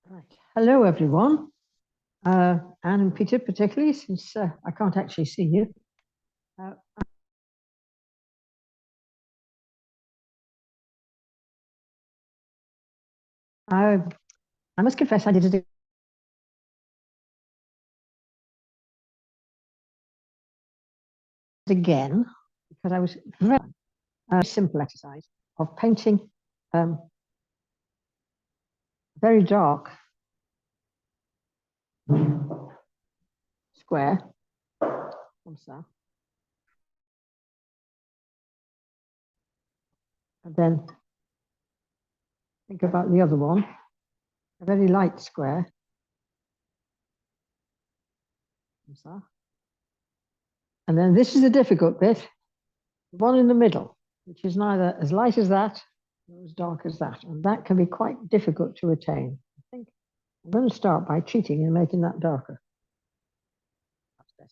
Right. Hello, everyone. Anne and Peter, particularly, since I can't actually see you. I must confess I did it again because I was very simple exercise of painting very dark square. What's that? And then think about the other one, a very light square. What's that? And then this is the difficult bit, the one in the middle, which is neither as light as that nor as dark as that. And that can be quite difficult to attain. I think I'm going to start by cheating and making that darker. That's better.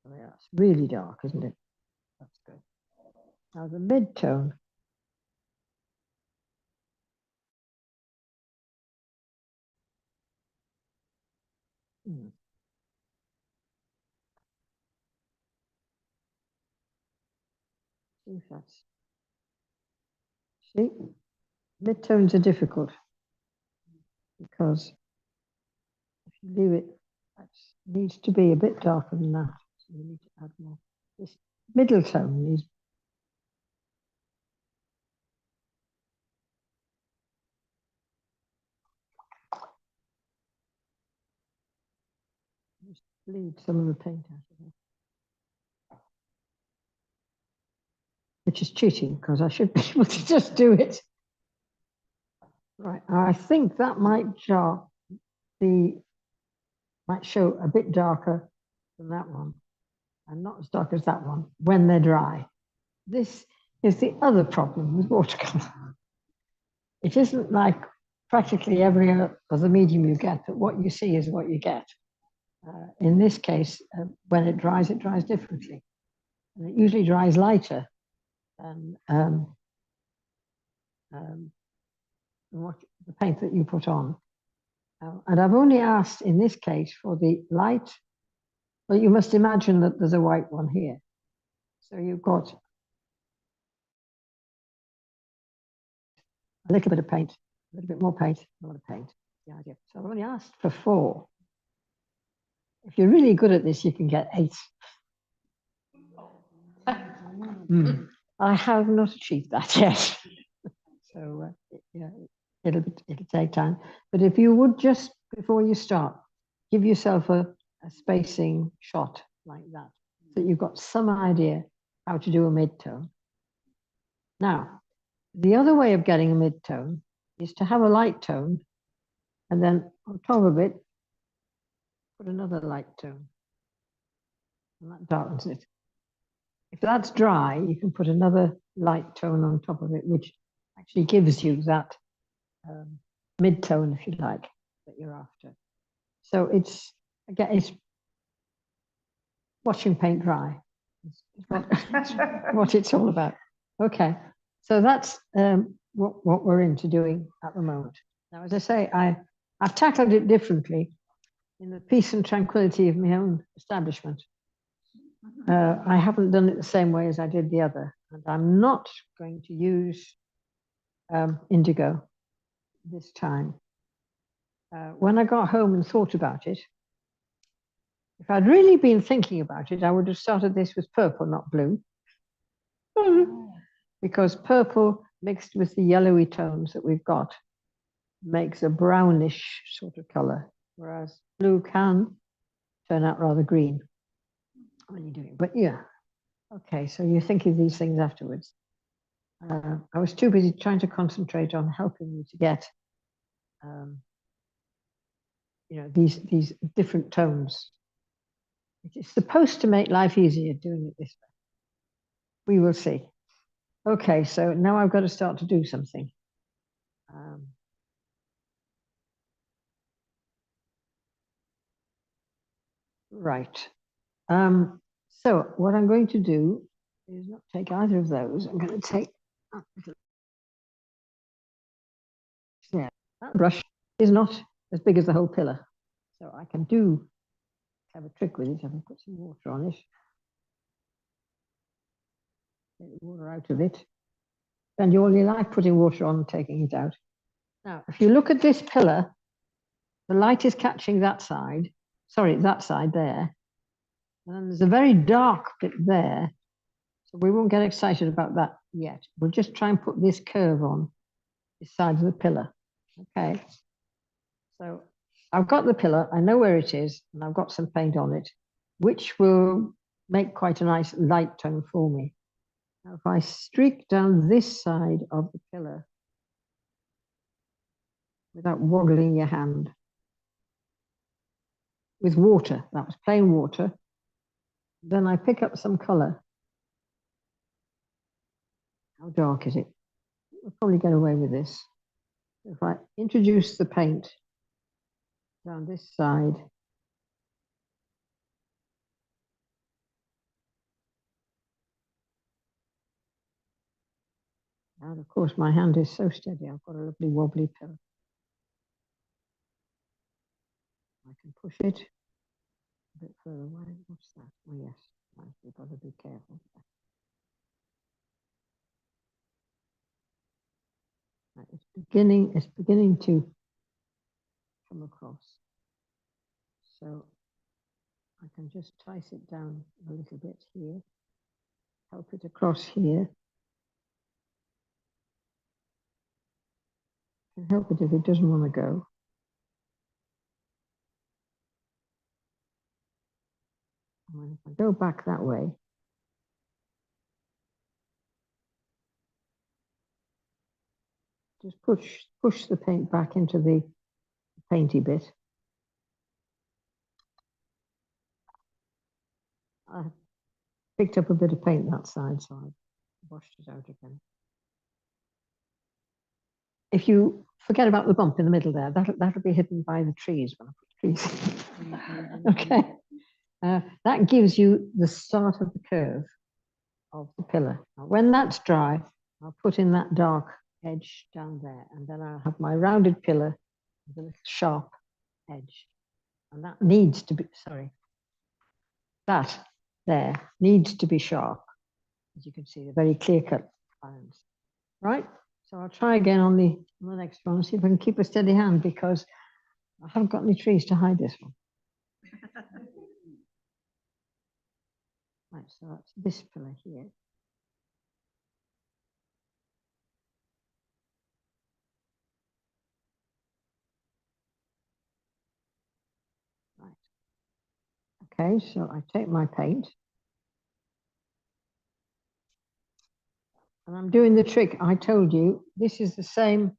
Oh, yeah, it's really dark, isn't it? That's good. Now the mid-tone. See if that's. See, mid-tones are difficult because if you leave it, it needs to be a bit darker than that. So you need to add more. This middle tone needs. Just bleed some of the paint out of it. Which is cheating because I should be able to just do it. Right, I think that might show a bit darker than that one and not as dark as that one when they're dry. This is the other problem with watercolor. It isn't like practically every other medium you get, that what you see is what you get. In this case, when it dries differently. And it usually dries lighter than what the paint that you put on. And I've only asked in this case for the light, but you must imagine that there's a white one here. So you've got a little bit of paint, a little bit more paint, a lot of paint. The idea. So I've only asked for 4. If you're really good at this, you can get 8. I have not achieved that yet. So yeah, it'll take time. But if you would just, before you start, give yourself a spacing shot like that, so that you've got some idea how to do a mid-tone. Now, the other way of getting a mid-tone is to have a light tone, and then on top of it, put another light tone. And that darkens it. If that's dry, you can put another light tone on top of it, which actually gives you that mid-tone, if you like, that you're after. So it's, again, it's watching paint dry. It's what it's all about. Okay, so that's what we're into doing at the moment. Now, as I say, I've tackled it differently in the peace and tranquility of my own establishment. I haven't done it the same way as I did the other, and I'm not going to use indigo this time. When I got home and thought about it, if I'd really been thinking about it, I would have started this with purple, not blue. Because purple mixed with the yellowy tones that we've got makes a brownish sort of color, whereas blue can turn out rather green when you do it. But yeah, okay, so you think of these things afterwards. I was too busy trying to concentrate on helping you to get these different tones. It is supposed to make life easier doing it this way. We will see. Okay, so now I've got to start to do something. Right. So what I'm going to do is not take either of those. I'm going to take that brush is not as big as the whole pillar. So I can have a trick with it. I can put some water on it. Take the water out of it. And you only like putting water on and taking it out. Now, if you look at this pillar, the light is catching that side. Sorry, that side there. And then there's a very dark bit there. So we won't get excited about that yet. We'll just try and put this curve on this side of the pillar. Okay. So I've got the pillar, I know where it is, and I've got some paint on it, which will make quite a nice light tone for me. Now, if I streak down this side of the pillar without waggling your hand, with water, that was plain water, then I pick up some color. How dark is it? I'll probably get away with this. If I introduce the paint down this side, and of course my hand is so steady, I've got a lovely wobbly pillar. I can push it a bit further away. What's that? Oh yes, we've got to be careful. It's beginning to come across. So I can just tice it down a little bit here, help it across here. I can help it if it doesn't want to go. And if I go back that way, just push the paint back into the painty bit. I picked up a bit of paint that side, so I washed it out again. If you forget about the bump in the middle there, that'll be hidden by the trees when I put trees. Okay. That gives you the start of the curve of the pillar. Now, when that's dry, I'll put in that dark edge down there, and then I'll have my rounded pillar with a little sharp edge. And that needs to be, sorry, that there needs to be sharp. As you can see, they're very clear-cut lines. Right? So I'll try again on the next one and see if I can keep a steady hand, because I haven't got any trees to hide this one. Right, so that's this pillar here. Right. Okay, so I take my paint. And I'm doing the trick I told you. This is the same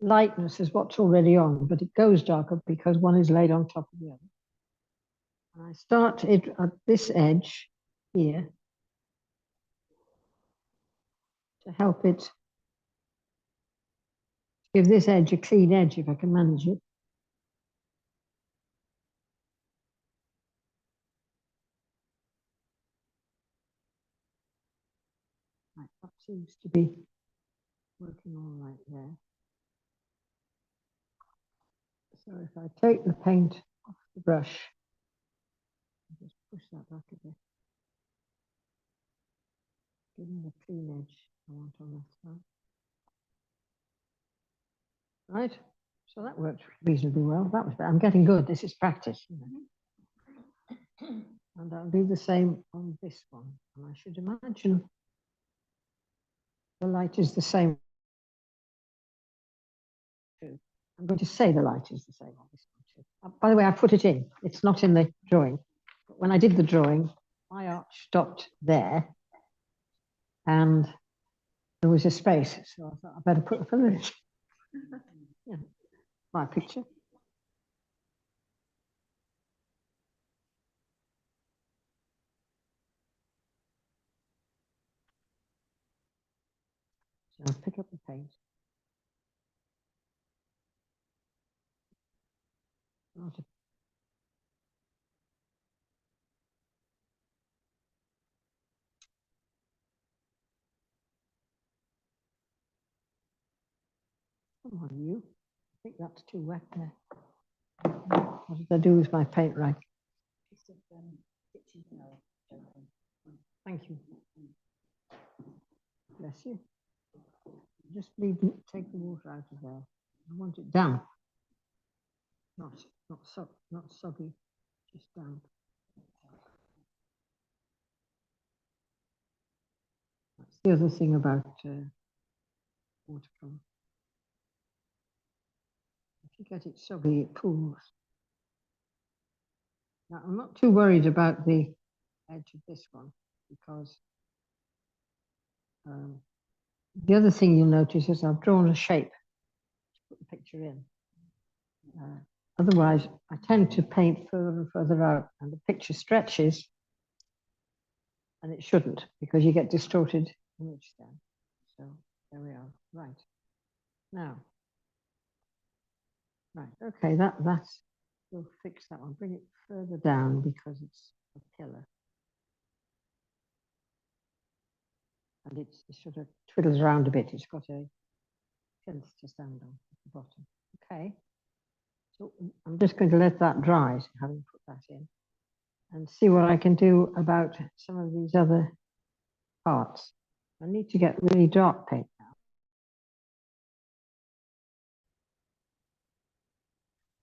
lightness as what's already on, but it goes darker because one is laid on top of the other. And I start it at this edge here to help it give this edge a clean edge if I can manage it. Right, that seems to be working all right there. So if I take the paint off the brush, just push that back a bit, giving the clean edge I want on that side. Right, so that worked reasonably well. That was, I'm getting good. This is practice. You know. And I'll do the same on this one. And I should imagine the light is the same. I'm going to say the light is the same on this one too. By the way, I put it in. It's not in the drawing. But when I did the drawing, my arch stopped there, and there was a space. So I thought I better put the filler in. Yeah, my picture. So I'll pick up the paint. Come on, you. think that's too wet there. What did I do with my paint rag? Thank you. Bless you. Just take the water out of there. I want it damp. Not soggy, just damp. That's the other thing about watercolor. If you get it soggy, it pools. Now, I'm not too worried about the edge of this one because the other thing you'll notice is I've drawn a shape to put the picture in. Otherwise, I tend to paint further and further out, and the picture stretches, and it shouldn't because you get distorted image then. So there we are. Right now, right. Okay, that's. We'll fix that one. Bring it further down because it's a pillar, and it sort of twiddles around a bit. It's got a plinth to stand on at the bottom. Okay. So I'm just going to let that dry, having put that in, and see what I can do about some of these other parts. I need to get really dark paint now.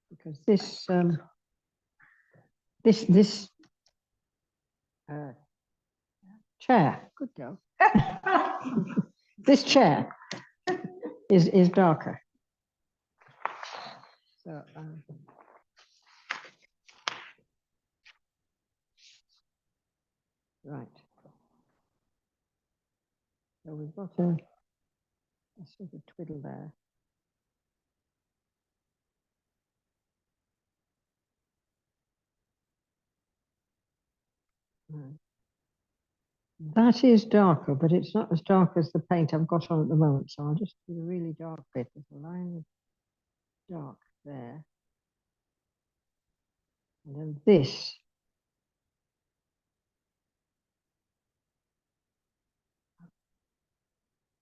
Because this chair, good girl. This chair is darker. So right. So we've got a sort of twiddle there. Right. That is darker, but it's not as dark as the paint I've got on at the moment. So I'll just do the really dark bit. There's a line of dark there. And then this.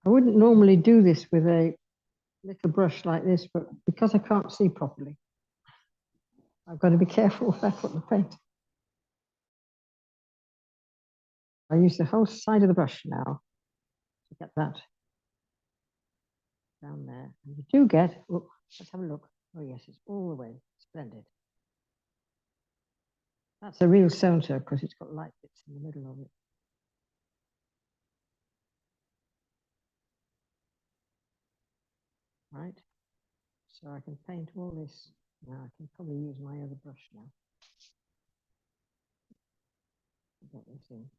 I wouldn't normally do this with a little brush like this, but because I can't see properly, I've got to be careful where I put the paint. I use the whole side of the brush now to get that down there. And you do get, oh, let's have a look. Oh yes, it's all the way, splendid. That's a real center because it's got light bits in the middle of it. Right, so I can paint all this. Now I can probably use my other brush now. Get this in.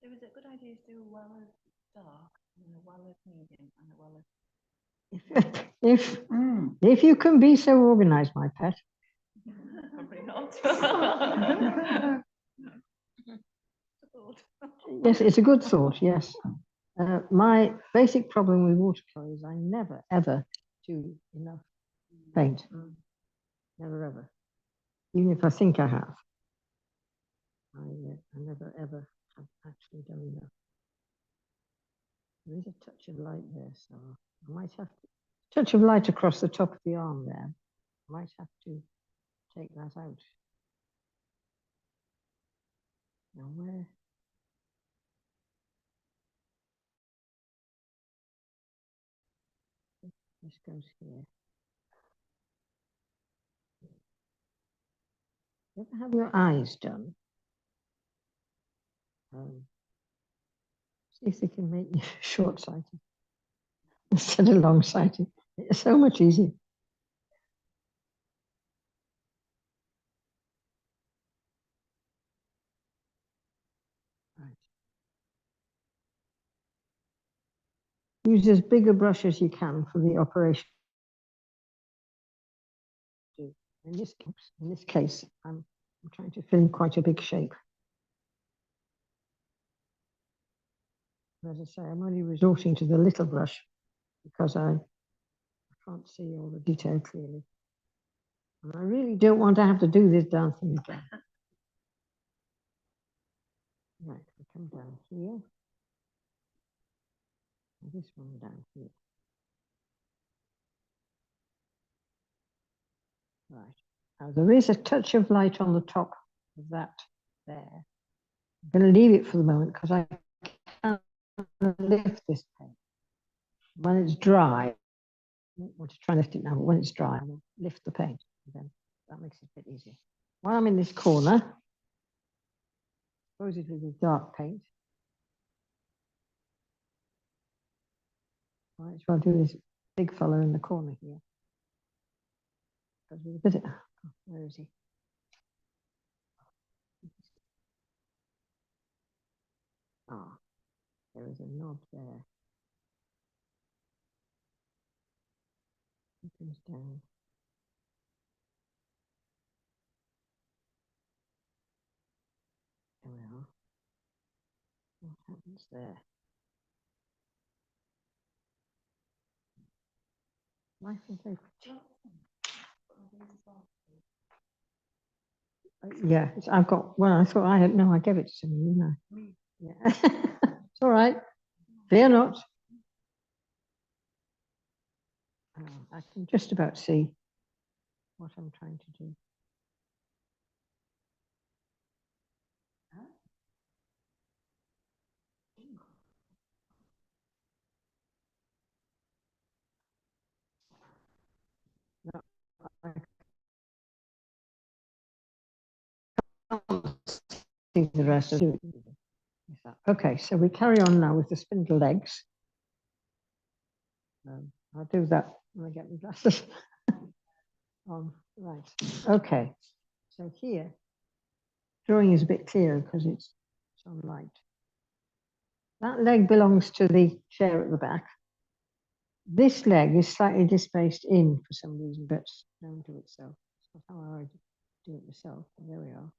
So is it a good idea to do a well of dark and a well of medium and a well of... If you can be so organized, my pet. Probably not. Yes, it's a good thought, yes. My basic problem with watercolor is I never, ever do enough paint. Never, ever. Even if I think I have. I never, ever have actually done enough. There is a touch of light there, so I might have to, touch of light across the top of the arm there. I might have to take that out. Now where? This goes here. You ever have your eyes done? See if they can make you short-sighted instead of long-sighted. It's so much easier. Right. Use as big a brush as you can for the operation. In this case, I'm trying to fill in quite a big shape. As I say, I'm only resorting to the little brush because I can't see all the detail clearly. And I really don't want to have to do this darn thing again. Right, we come down here. This one down here. Right. Now there is a touch of light on the top of that there. I'm going to leave it for the moment because I can't lift this paint. When it's dry, I don't want to try and lift it now, but when it's dry, I'll lift the paint. And then that makes it a bit easier. While I'm in this corner, supposedly with dark paint, I might as well do this big fellow in the corner here. Because with a bit of, where is he? Ah, there is a knob there. It comes down. There we are. What happens there? Life and safety. Yeah, I've got, well, I thought I had, no, I gave it to somebody, didn't I? Yeah. It's all right. Fear not. I can just about see what I'm trying to do. No, I can't see the rest of it. Okay, so we carry on now with the spindle legs. I'll do that when I get my glasses on. Right, okay. So here, drawing is a bit clearer because it's on light. That leg belongs to the chair at the back. This leg is slightly displaced in for some reason, but known to itself. That's not how I do it myself. There we are.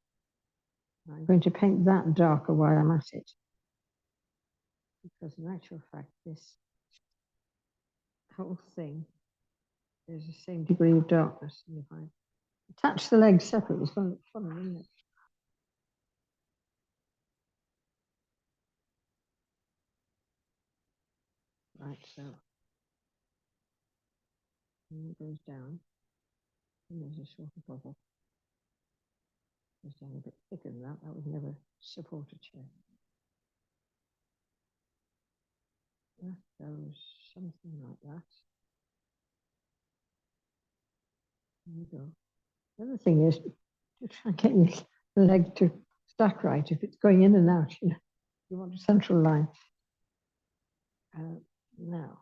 I'm going to paint that darker while I'm at it. Because in actual fact, this whole thing is the same degree of darkness. And if I attach the legs separately, it's going to look funny, isn't it? Right, so it goes down. And there's a sort of bubble. Goes down a bit thicker than that. That would never support a chair. That goes something like that. There you go. The other thing is to try and get your leg to stack right. If it's going in and out, you know, you want a central line. Now,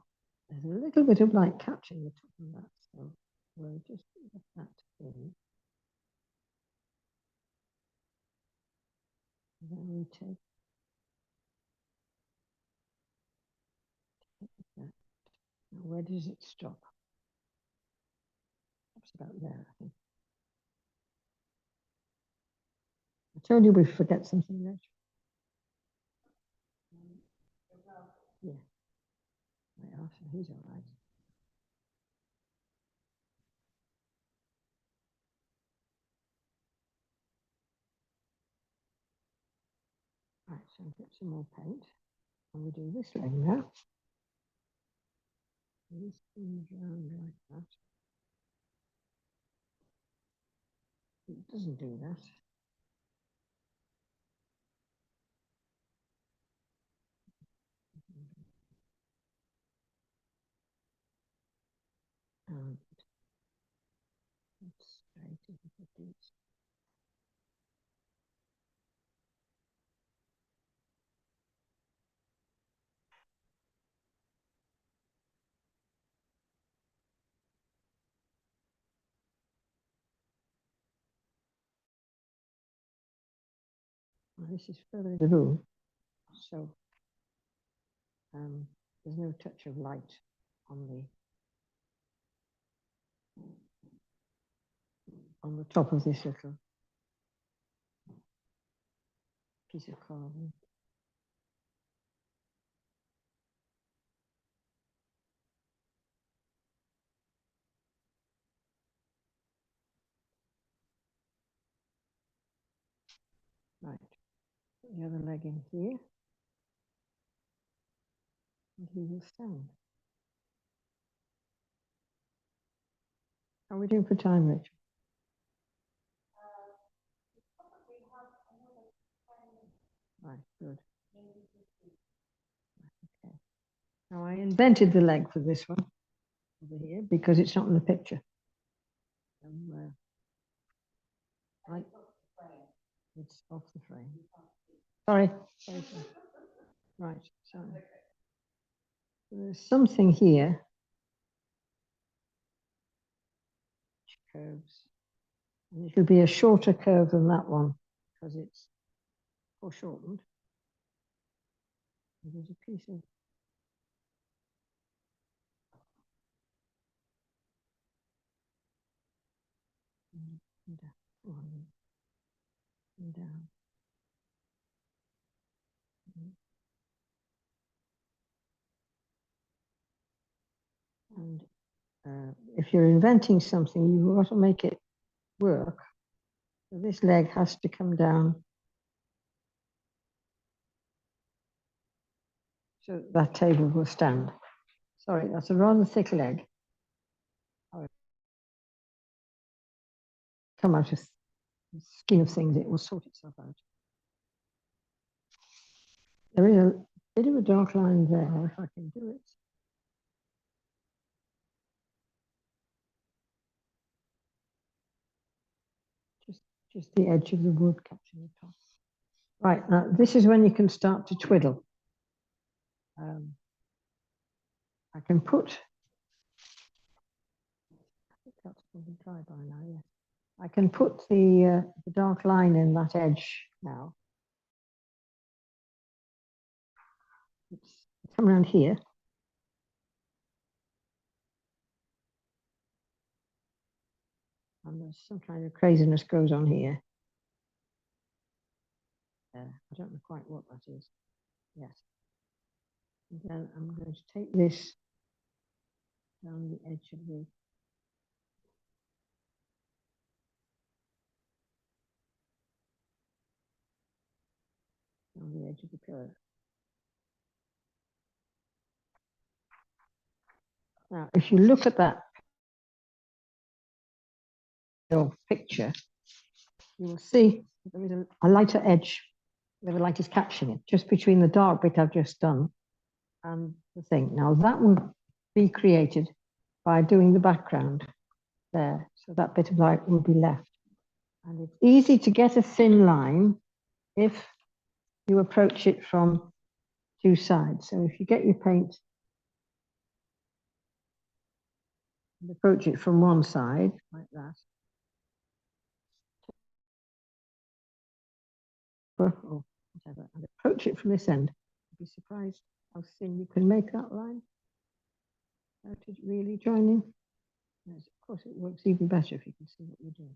there's a little bit of light catching the top of that, so we'll just get that in. Then we take that. Now, where does it stop? It's about there, I think. I told you we forget something there. Yeah. Right, so he's all right. Right, so get some more paint. And we do this leg now. This comes round like that. It doesn't do that. And it's straight if it is. Well, this is further in the room, so there's no touch of light on the top of this little piece of cardboard. Right, put the other leg in here. And he will stand. How are we doing for time, Rachel? Right, good. Okay. Now I invented the leg for this one over here because it's not in the picture. Right. It's off the frame. Sorry. Sorry. Right. Sorry. There's something here. Curves. And it will be a shorter curve than that one because it's foreshortened. There's a piece of and down. And if you're inventing something, you want to make it work. So this leg has to come down so that table will stand. Sorry, that's a rather thick leg. Come out of the scheme of things, it will sort itself out. There is a bit of a dark line there, if I can do it. Just the edge of the wood catching the top. Right, now this is when you can start to twiddle. I can put, I think that's probably dry by now, yes. I can put the dark line in that edge now. It's come around here. And there's some kind of craziness goes on here. I don't know quite what that is. Yes. And then I'm going to take this down the edge of the edge of the curve. Now, if you look at that picture, you will see there is a lighter edge where the light is catching it, just between the dark bit I've just done and the thing. Now, that will be created by doing the background there. So that bit of light will be left. And it's easy to get a thin line if you approach it from two sides. So if you get your paint and approach it from one side, like that, or whatever, and approach it from this end, you'd be surprised how thin you can make that line without it really joining. Yes, of course, it works even better if you can see what you're doing.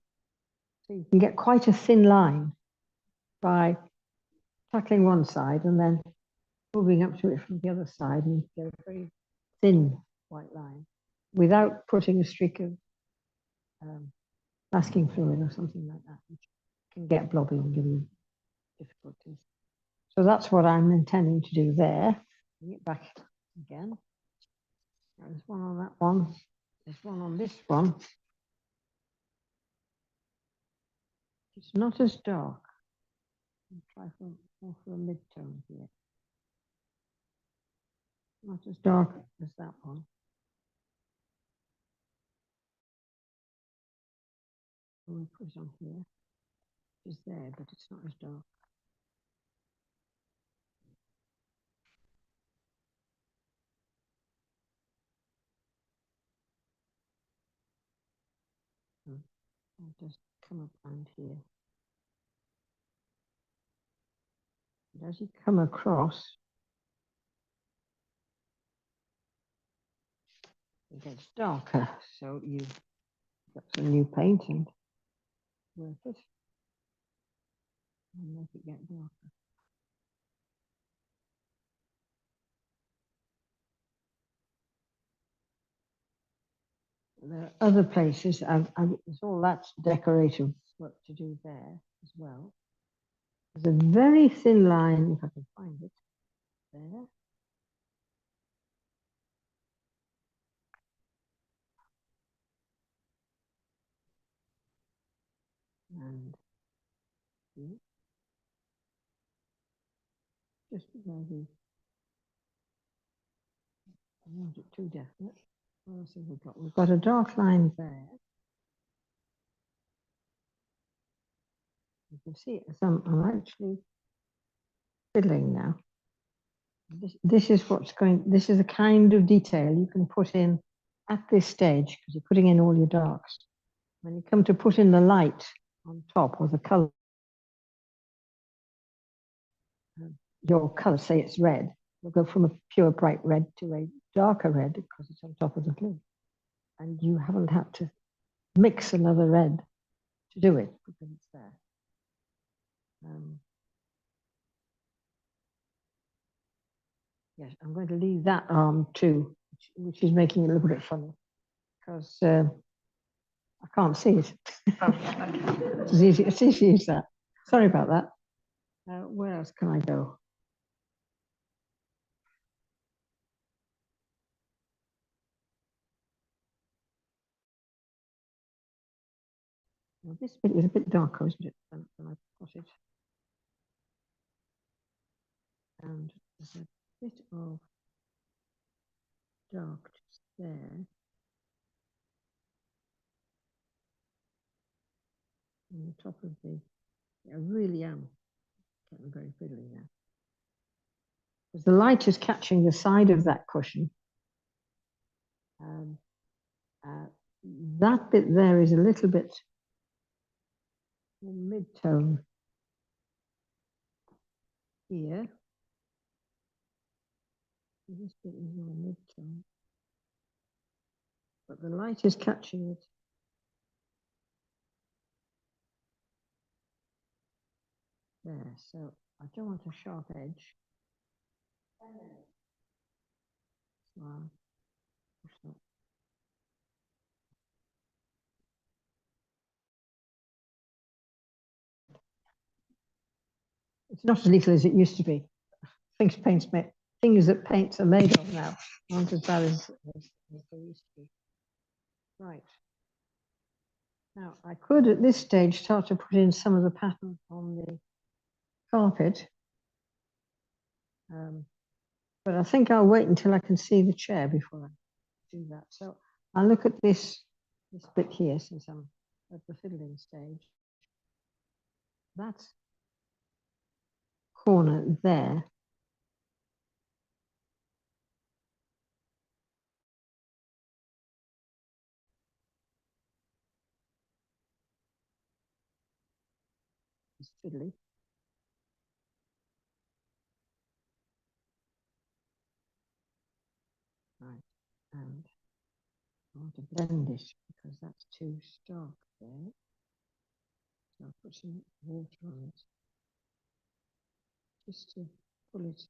So you can get quite a thin line by tackling one side and then moving up to it from the other side, and you get a very thin white line without putting a streak of masking fluid or something like that, which can get blobby and give you difficulties. So that's what I'm intending to do there. Bring it back again. There's one on that one. There's one on this one. It's not as dark. I'll try more for a mid-tone here. Not as dark as that one. We'll put it on here. It's there, but it's not as dark. I'll just come up around here. And as you come across, it gets darker. So you got some new paint and work it and make it get darker. There are other places, there's all that decorative work to do there as well. There's a very thin line, if I can find it, there. and here. Just maybe I don't want it too definite. What else have we got? We've got a dark line there. You can see it. I'm actually fiddling now. This is what's going. This is the kind of detail you can put in at this stage because you're putting in all your darks. When you come to put in the light on top or the color, your color, say it's red, will go from a pure bright red to a darker red because it's on top of the blue. And you haven't had to mix another red to do it because it's there. Yes, I'm going to leave that arm too, which is making it a little bit funny because I can't see it. Oh, okay. It's easy as that. Sorry about that. Where else can I go? Well, this bit is a bit darker, isn't it? Than I got it. And there's a bit of dark just there. On the top of the, I really am getting very fiddly now. Because the light is catching the side of that cushion. That bit there is a little bit mid-tone here. This bit is more mid-tone. But the light is catching it. There, so I don't want a sharp edge. So I'll push that. It's not as lethal as it used to be. Things that paints are made of now aren't as bad as they used to be. Right. Now I could at this stage start to put in some of the pattern on the carpet. But I think I'll wait until I can see the chair before I do that. So I'll look at this bit here since I'm at the fiddling stage. That corner there is fiddly. Right, and I want to blend it because that's too stark there. So I'll put some water on it just to pull it.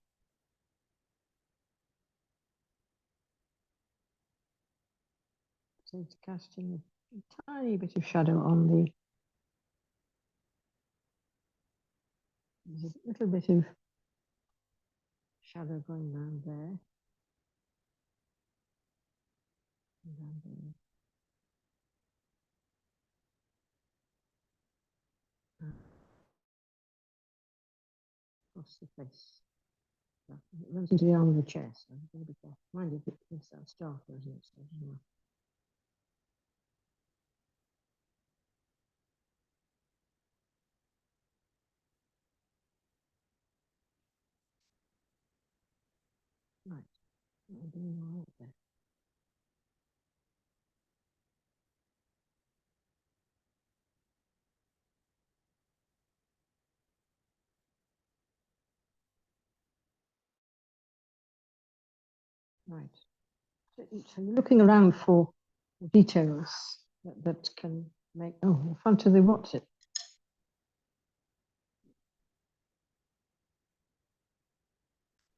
So it's casting a tiny bit of shadow on the. There's a little bit of shadow going down there. And down there. Across the face. It runs into the arm of the chair, so I'm going to be careful. Mind you, it's that darker, isn't it? So, right, I'm doing all right there. Right. So you're looking around for details that can make, oh, the front of the what's it?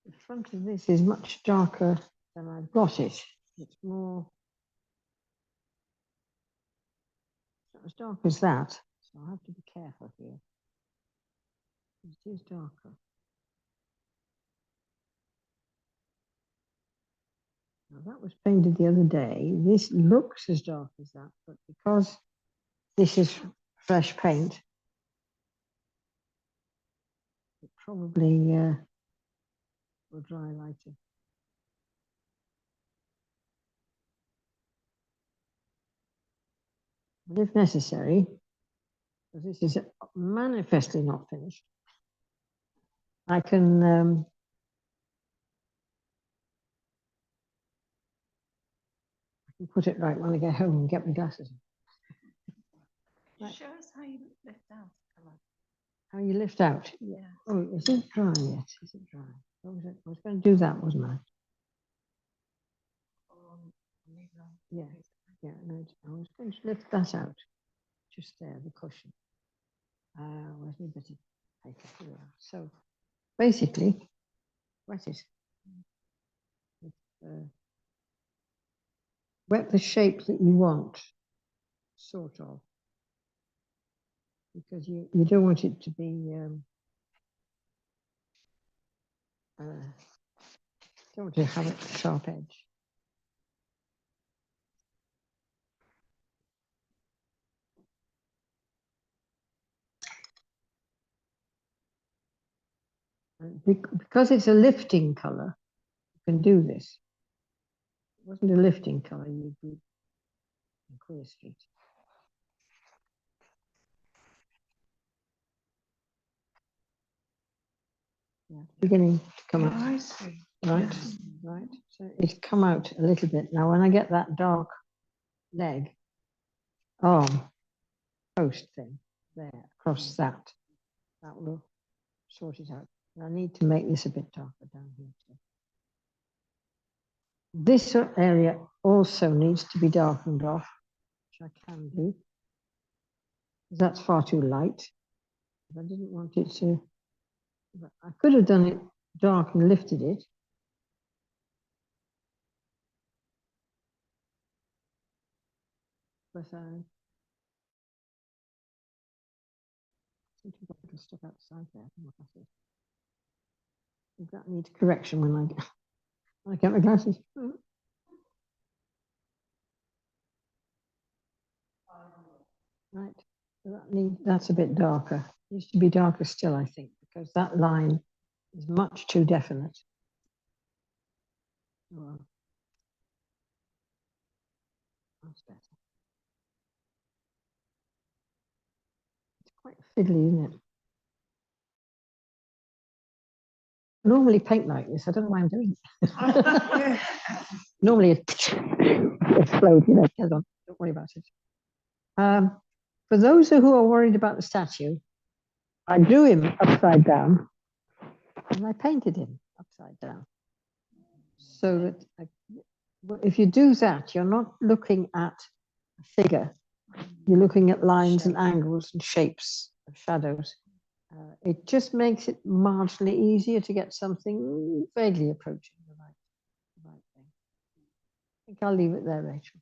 The front of this is much darker than I've got it. It's more, not as dark as that, so I'll have to be careful here. It is darker. Now that was painted the other day. This looks as dark as that, but because this is fresh paint, probably will dry lighter. But if necessary, because this is manifestly not finished, I can put it right when I get home and get my glasses. Right. Show us how you lift out colour. How you lift out? Yeah. Oh, is it dry yet? Is it dry? What was it? I was going to do that, wasn't I? Yeah. Yeah. No, I was going to lift that out. Just there, the cushion. Where's my bit of paper? Here we are. So basically, wet it. Wet the shape that you want, sort of, because you don't want it to be don't want to have a sharp edge. And because it's a lifting colour, you can do this. If it wasn't a lifting colour, you'd be in Queer Street. Yeah, beginning to come out. I see. Right, yes. Right. So it's come out a little bit. Now, when I get that dark leg, arm, post thing there across that will sort it out. And I need to make this a bit darker down here too. This area also needs to be darkened off, which I can do. That's far too light. I didn't want it to. I could have done it dark and lifted it. But I think I've got a little stuff outside there. That needs correction when I get my glasses. Right. So that's a bit darker. It needs to be darker still, I think, because that line is much too definite. Well, that's better. It's quite fiddly, isn't it? I normally paint like this. I don't know why I'm doing it. Normally it explodes, you know, don't worry about it. For those who are worried about the statue, I drew him upside down and I painted him upside down. So that if you do that, you're not looking at a figure. You're looking at lines and angles and shapes of shadows. It just makes it marginally easier to get something vaguely approaching the right thing. I think I'll leave it there, Rachel.